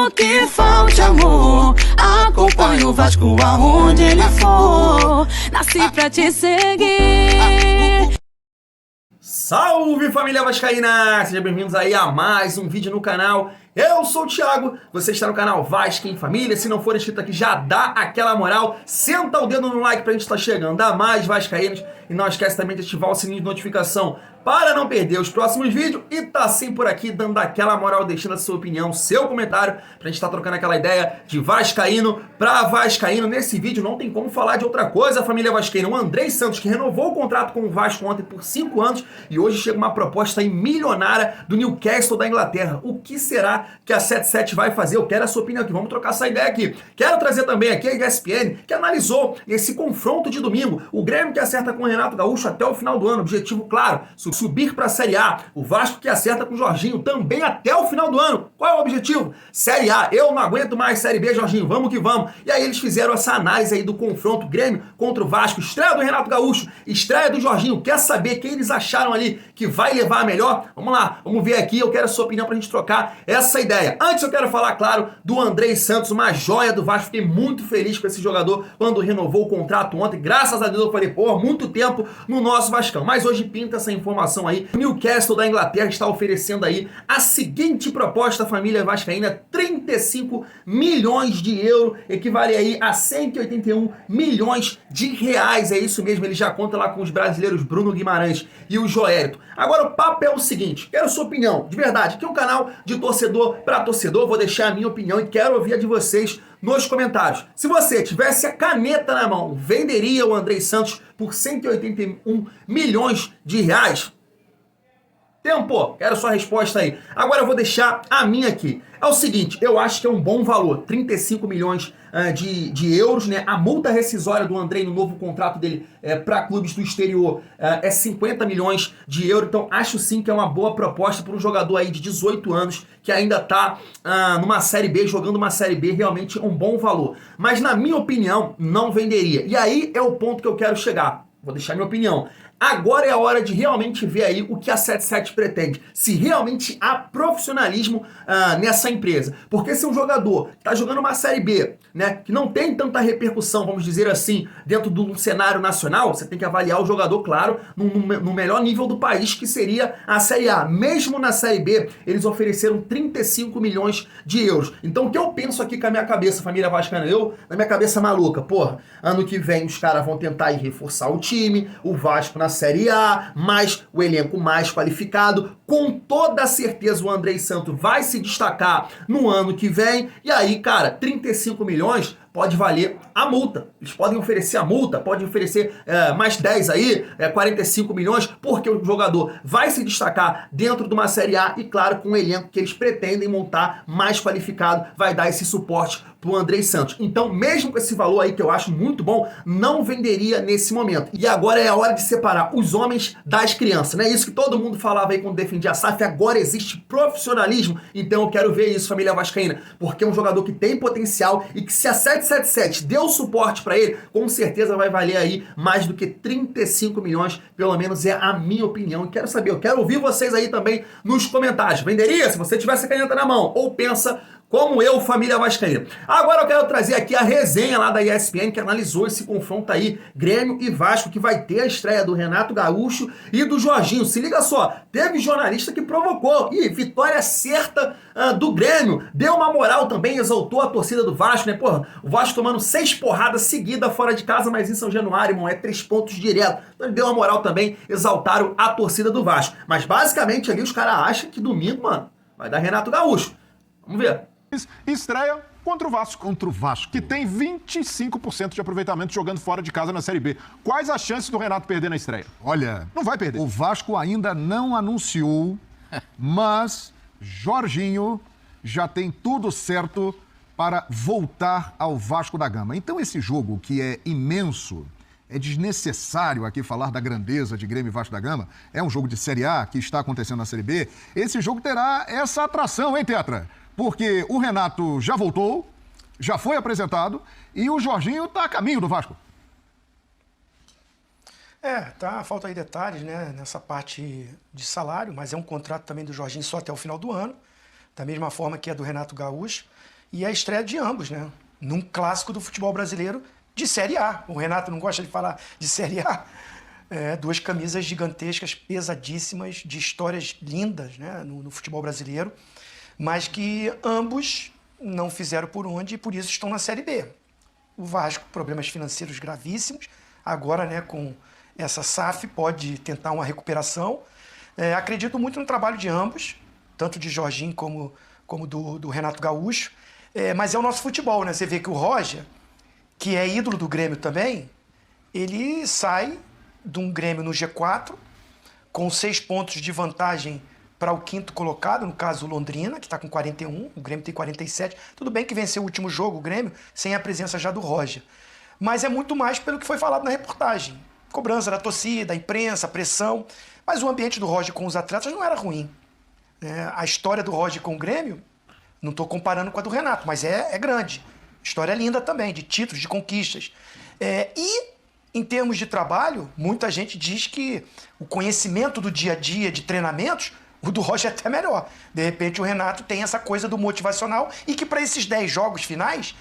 Mesmo que falte amor, acompanho o Vasco aonde ele for. Nasci pra te seguir. Salve, família vascaína! Sejam bem-vindos aí a mais um vídeo no canal. Eu sou o Thiago, você está no canal Vasco em Família. Se não for inscrito aqui, já dá aquela moral. Senta o dedo no like pra gente estar chegando a mais vascaínos. E não esquece também de ativar o sininho de notificação para não perder os próximos vídeos. E tá sempre por aqui dando aquela moral, deixando a sua opinião, seu comentário, pra gente estar trocando aquela ideia de vascaíno pra vascaíno. Nesse vídeo não tem como falar de outra coisa, família vascaína. O Andrei Santos, que renovou o contrato com o Vasco ontem por 5 anos, e hoje chega uma proposta aí milionária do Newcastle da Inglaterra. O que será que a 77 vai fazer? Eu quero a sua opinião aqui, vamos trocar essa ideia aqui. Quero trazer também aqui a ESPN, que analisou esse confronto de domingo. O Grêmio que acerta com o Renato Gaúcho até o final do ano, objetivo claro, subir para a Série A. O Vasco que acerta com o Jorginho também até o final do ano. Qual é o objetivo? Série A. Eu não aguento mais Série B, Jorginho, vamos que vamos. E aí eles fizeram essa análise aí do confronto Grêmio contra o Vasco, estreia do Renato Gaúcho, estreia do Jorginho. Quer saber quem eles acharam ali que vai levar a melhor? Vamos lá, vamos ver aqui, eu quero a sua opinião pra gente trocar essa ideia. Antes eu quero falar, claro, do Andrei Santos, uma joia do Vasco. Fiquei muito feliz com esse jogador quando renovou o contrato ontem. Graças a Deus eu falei, pô, muito tempo no nosso Vascão. Mas hoje pinta essa informação aí. O Newcastle da Inglaterra está oferecendo aí a seguinte proposta, família vascaína: 35 milhões de euros, equivale aí a 181 milhões de reais. É isso mesmo, ele já conta lá com os brasileiros Bruno Guimarães e o Joelito. Agora o papo é o seguinte, quero sua opinião, de verdade, aqui é um canal de torcedor para torcedor, vou deixar a minha opinião e quero ouvir a de vocês nos comentários. Se você tivesse a caneta na mão, venderia o Andrei Santos por 181 milhões de reais? Tempo, quero sua resposta aí. Agora eu vou deixar a minha aqui. É o seguinte, eu acho que é um bom valor, 35 milhões de euros, né? A multa rescisória do Andrei no novo contrato dele para clubes do exterior é 50 milhões de euros, então acho sim que é uma boa proposta para um jogador aí de 18 anos que ainda está numa Série B, jogando uma Série B, realmente um bom valor. Mas na minha opinião, não venderia. E aí é o ponto que eu quero chegar. Vou deixar minha opinião. Agora é a hora de realmente ver aí o que a 77 pretende. Se realmente há profissionalismo nessa empresa. Porque se um jogador que está jogando uma Série B, né, que não tem tanta repercussão, vamos dizer assim, dentro do cenário nacional, você tem que avaliar o jogador, claro, no melhor nível do país, que seria a Série A. Mesmo na Série B, eles ofereceram 35 milhões de euros. Então o que eu penso aqui com a minha cabeça, família vascaína, na minha cabeça maluca, porra, ano que vem os caras vão tentar ir reforçar o time, o Vasco na Série A, mais o elenco mais qualificado, com toda certeza o Andrei Santos vai se destacar no ano que vem, e aí, cara, 35 milhões pode valer a multa. Eles podem oferecer a multa, podem oferecer mais 10 aí, 45 milhões, porque o jogador vai se destacar dentro de uma Série A e, claro, com um elenco que eles pretendem montar mais qualificado, vai dar esse suporte pro Andrei Santos. Então, mesmo com esse valor aí, que eu acho muito bom, não venderia nesse momento. E agora é a hora de separar os homens das crianças, né? Isso que todo mundo falava aí quando defendia a SAF, agora existe profissionalismo, então eu quero ver isso, família vascaína, porque é um jogador que tem potencial e que se a 777 deu suporte para ele, com certeza vai valer aí mais do que 35 milhões, pelo menos é a minha opinião. E quero saber, eu quero ouvir vocês aí também nos comentários. Venderia se você tivesse a caneta na mão? Ou pensa como eu, família vascaína? Agora eu quero trazer aqui a resenha lá da ESPN, que analisou esse confronto aí, Grêmio e Vasco, que vai ter a estreia do Renato Gaúcho e do Jorginho. Se liga só, teve jornalista que provocou, e vitória certa do Grêmio, deu uma moral também, exaltou a torcida do Vasco, né? Porra, o Vasco tomando 6 porradas seguidas fora de casa, mas em São Januário, irmão, é 3 pontos direto. Então ele deu uma moral também, exaltaram a torcida do Vasco. Mas basicamente ali os caras acham que domingo, mano, vai dar Renato Gaúcho. Vamos ver. Estreia contra o Vasco, que tem 25% de aproveitamento jogando fora de casa na Série B. Quais as chances do Renato perder na estreia? Olha, não vai perder. O Vasco ainda não anunciou, mas Jorginho já tem tudo certo para voltar ao Vasco da Gama. Então esse jogo, que é imenso, é desnecessário aqui falar da grandeza de Grêmio e Vasco da Gama, é um jogo de Série A que está acontecendo na Série B, esse jogo terá essa atração, hein, Tetra? Porque o Renato já voltou, já foi apresentado e o Jorginho está a caminho do Vasco. Falta aí detalhes, né, nessa parte de salário, mas é um contrato também do Jorginho só até o final do ano. da mesma forma que a do Renato Gaúcho, e a estreia de ambos, né? Num clássico do futebol brasileiro de Série A. O Renato não gosta de falar de Série A. Duas camisas gigantescas, pesadíssimas, de histórias lindas, né? no futebol brasileiro, mas que ambos não fizeram por onde e por isso estão na Série B. O Vasco, problemas financeiros gravíssimos, agora, né, com essa SAF, pode tentar uma recuperação. Acredito muito no trabalho de ambos, tanto de Jorginho como do Renato Gaúcho, mas é o nosso futebol, né? Você vê que o Roger, que é ídolo do Grêmio também, ele sai de um Grêmio no G4, com 6 pontos de vantagem para o 5º colocado, no caso o Londrina, que está com 41, o Grêmio tem 47. Tudo bem que venceu o último jogo, o Grêmio, sem a presença já do Roger. Mas é muito mais pelo que foi falado na reportagem. Cobrança da torcida, imprensa, pressão. Mas o ambiente do Roger com os atletas não era ruim. A história do Roger com o Grêmio, não estou comparando com a do Renato, mas é grande. História linda também, de títulos, de conquistas. E, em termos de trabalho, muita gente diz que o conhecimento do dia a dia de treinamentos, o do Roger é até melhor. De repente, o Renato tem essa coisa do motivacional e que, para esses 10 jogos finais,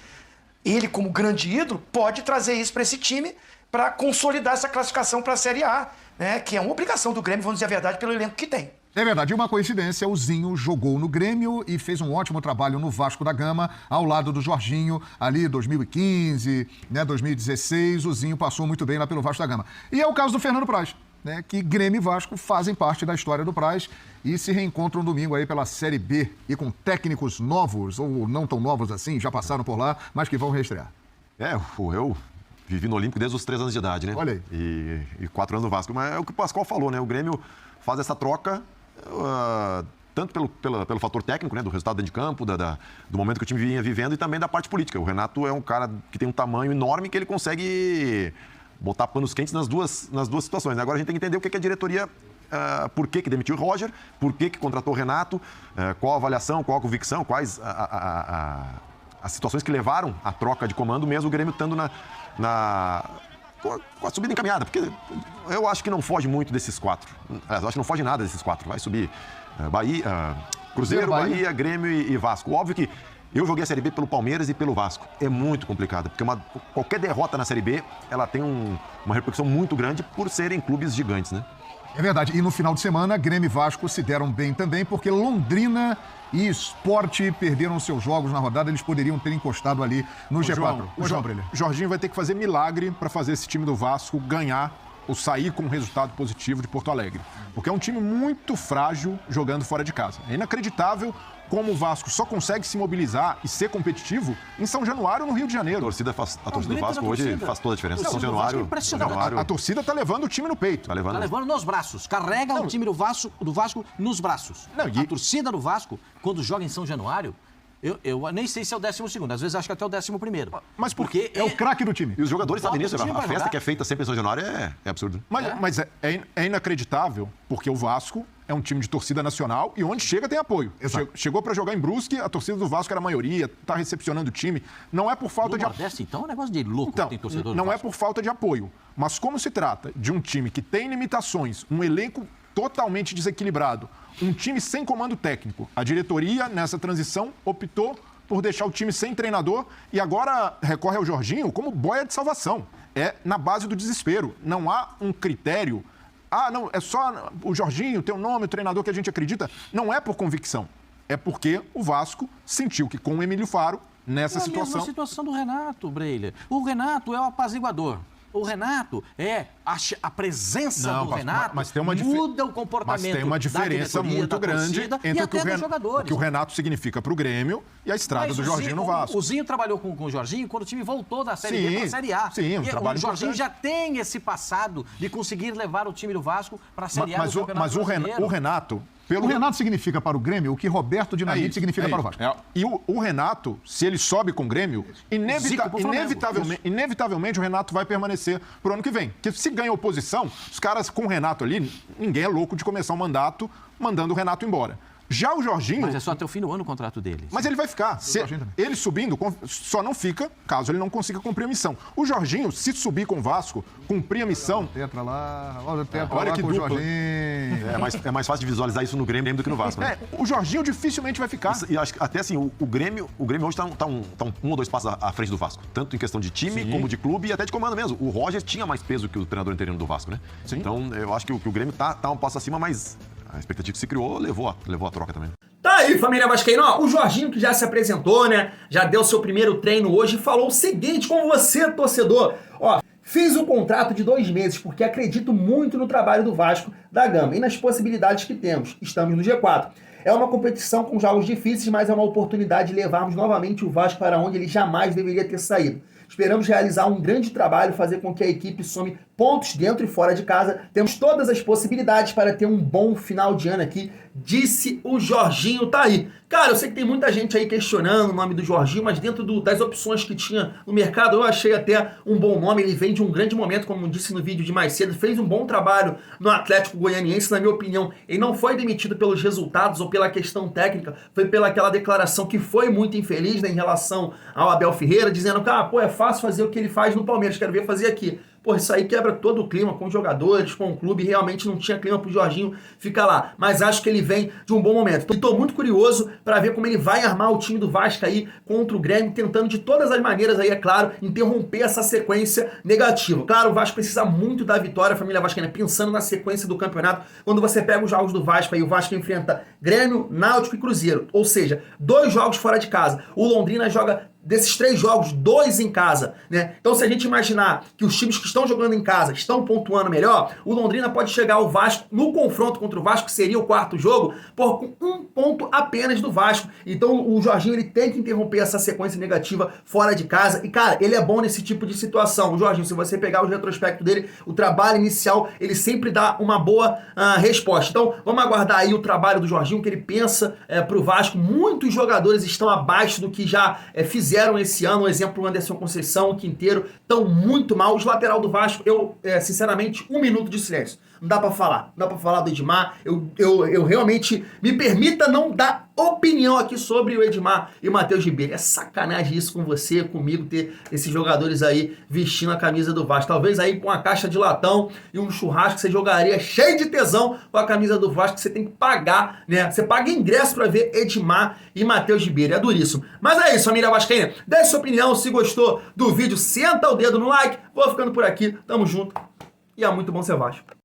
ele, como grande ídolo, pode trazer isso para esse time para consolidar essa classificação para a Série A, né? Que é uma obrigação do Grêmio, vamos dizer a verdade, pelo elenco que tem. É verdade, e uma coincidência, o Zinho jogou no Grêmio e fez um ótimo trabalho no Vasco da Gama, ao lado do Jorginho, ali 2015, né, 2016, o Zinho passou muito bem lá pelo Vasco da Gama. E é o caso do Fernando Praz, né, que Grêmio e Vasco fazem parte da história do Praz e se reencontram domingo aí pela Série B e com técnicos novos, ou não tão novos assim, já passaram por lá, mas que vão reestrear. Eu vivi no Olímpico desde os 3 anos de idade, né? Olha aí. E 4 anos no Vasco, mas é o que o Pascoal falou, né? O Grêmio faz essa troca tanto pelo fator técnico, né, do resultado dentro de campo, do momento que o time vinha vivendo e também da parte política. O Renato é um cara que tem um tamanho enorme que ele consegue botar panos quentes nas duas situações. Agora a gente tem que entender o que é a diretoria, por que demitiu o Roger, por que contratou o Renato, qual a avaliação, qual a convicção, quais as situações que levaram à troca de comando, mesmo o Grêmio estando com a subida encaminhada, porque eu acho que não foge muito desses 4. Eu acho que não foge nada desses 4. Vai subir Cruzeiro, Bahia, Grêmio e Vasco. Óbvio que eu joguei a Série B pelo Palmeiras e pelo Vasco. É muito complicado, porque qualquer derrota na Série B, ela tem uma repercussão muito grande por serem clubes gigantes, né? É verdade. E no final de semana, Grêmio e Vasco se deram bem também, porque Londrina e Sport perderam seus jogos na rodada. Eles poderiam ter encostado ali no G4. O Jorginho vai ter que fazer milagre para fazer esse time do Vasco ganhar ou sair com um resultado positivo de Porto Alegre. Porque é um time muito frágil jogando fora de casa. É inacreditável como o Vasco só consegue se mobilizar e ser competitivo em São Januário, no Rio de Janeiro. A torcida do Vasco hoje faz toda a diferença. São Januário, a torcida tá levando o time no peito. Tá levando nos braços. Carrega o time do Vasco nos braços. A torcida do Vasco, quando joga em São Januário, eu nem sei se é o 12º, às vezes acho que até o 11º. Mas porque é o craque do time. E os jogadores sabem disso. A festa que é feita sempre em São Januário é absurdo. Mas é inacreditável, porque o Vasco é um time de torcida nacional e onde chega tem apoio. Chegou para jogar em Brusque, a torcida do Vasco era a maioria, tá recepcionando o time. Não é por falta de apoio. Então é um negócio de louco que tem torcedor do Não Vasco. É por falta de apoio. Mas como se trata de um time que tem limitações, um elenco totalmente desequilibrado, um time sem comando técnico, a diretoria, nessa transição, optou por deixar o time sem treinador e agora recorre ao Jorginho como boia de salvação. É na base do desespero. Não há um critério. Não, é só o Jorginho, tem o nome, o treinador que a gente acredita. Não é por convicção. É porque o Vasco sentiu que com o Emílio Faro, nessa situação... É a mesma situação do Renato, Breilha. O Renato é o apaziguador. O Renato a presença do Renato muda o comportamento. Mas tem uma diferença muito grande entre o que o Renato significa para o Grêmio e a estrada do Jorginho no Vasco. O Zinho trabalhou com o Jorginho quando o time voltou da Série B para a Série A. Sim, um trabalho o Jorginho importante. já tem esse passado de conseguir levar o time do Vasco para a Série A do Campeonato Brasileiro. O Renato... O Renato significa para o Grêmio o que Roberto Dinamite significa para o Vasco. E o Renato, se ele sobe com o Grêmio, inevitavelmente o Renato vai permanecer pro ano que vem. Porque se ganha oposição, os caras com o Renato ali, ninguém é louco de começar um mandato mandando o Renato embora. Já o Jorginho... Mas é só até o fim do ano o contrato dele. Mas ele vai ficar. Ele subindo, só não fica caso ele não consiga cumprir a missão. O Jorginho, se subir com o Vasco, cumprir a missão... Tetra lá, olha o Tetra olha lá que com o dupla. Jorginho. É mais fácil de visualizar isso no Grêmio do que no Vasco, né? O Jorginho dificilmente vai ficar. E acho que até assim, o Grêmio hoje tá um ou dois passos à frente do Vasco. Tanto em questão de time, como de clube e até de comando mesmo. O Roger tinha mais peso que o treinador interino do Vasco, né? Sim. Então, eu acho que o Grêmio tá um passo acima, mas a expectativa que se criou levou a troca também. Tá aí, família vascaína, ó, o Jorginho que já se apresentou, né, já deu seu primeiro treino hoje e falou o seguinte com você, torcedor, ó, fiz um contrato de 2 meses porque acredito muito no trabalho do Vasco da Gama e nas possibilidades que temos, estamos no G4. É uma competição com jogos difíceis, mas é uma oportunidade de levarmos novamente o Vasco para onde ele jamais deveria ter saído. Esperamos realizar um grande trabalho, fazer com que a equipe some pontos dentro e fora de casa. Temos todas as possibilidades para ter um bom final de ano aqui, disse o Jorginho, tá aí. Cara, eu sei que tem muita gente aí questionando o nome do Jorginho, mas dentro das opções que tinha no mercado, eu achei até um bom nome. Ele vem de um grande momento, como disse no vídeo de mais cedo, fez um bom trabalho no Atlético Goianiense, na minha opinião. Ele não foi demitido pelos resultados ou pela questão técnica, foi pela aquela declaração que foi muito infeliz, né, em relação ao Abel Ferreira, dizendo que, é fácil fazer o que ele faz no Palmeiras, quero ver fazer aqui. Pô, isso aí quebra todo o clima com os jogadores, com o clube, realmente não tinha clima pro Jorginho ficar lá. Mas acho que ele vem de um bom momento. Estou muito curioso para ver como ele vai armar o time do Vasco aí contra o Grêmio, tentando de todas as maneiras aí, é claro, interromper essa sequência negativa. Claro, o Vasco precisa muito da vitória, a família vascaína, pensando na sequência do campeonato. Quando você pega os jogos do Vasco aí, o Vasco enfrenta Grêmio, Náutico e Cruzeiro. Ou seja, 2 jogos fora de casa. O Londrina joga desses 3 jogos, 2 em casa, né? Então, se a gente imaginar que os times que estão jogando em casa estão pontuando melhor, o Londrina pode chegar ao Vasco no confronto contra o Vasco, que seria o 4º jogo, com 1 ponto apenas do Vasco. Então, o Jorginho ele tem que interromper essa sequência negativa fora de casa. E, cara, ele é bom nesse tipo de situação. O Jorginho, se você pegar o retrospecto dele, o trabalho inicial, ele sempre dá uma boa resposta. Então, vamos aguardar aí o trabalho do Jorginho, que ele pensa pro Vasco. Muitos jogadores estão abaixo do que já fizeram esse ano, um exemplo, o Anderson Conceição, o Quinteiro, estão muito mal. Os lateral do Vasco, sinceramente, 1 minuto de silêncio. Não dá pra falar. Não dá pra falar do Edmar. Eu realmente me permita não dar opinião aqui sobre o Edmar e o Matheus Ribeiro. É sacanagem isso com você, comigo, ter esses jogadores aí vestindo a camisa do Vasco. Talvez aí com uma caixa de latão e um churrasco que você jogaria cheio de tesão com a camisa do Vasco, que você tem que pagar, né? Você paga ingresso pra ver Edmar e Matheus Ribeiro. É duríssimo. Mas é isso, família vascaína. Deixe sua opinião. Se gostou do vídeo, senta o dedo no like. Vou ficando por aqui. Tamo junto. E é muito bom ser Vasco.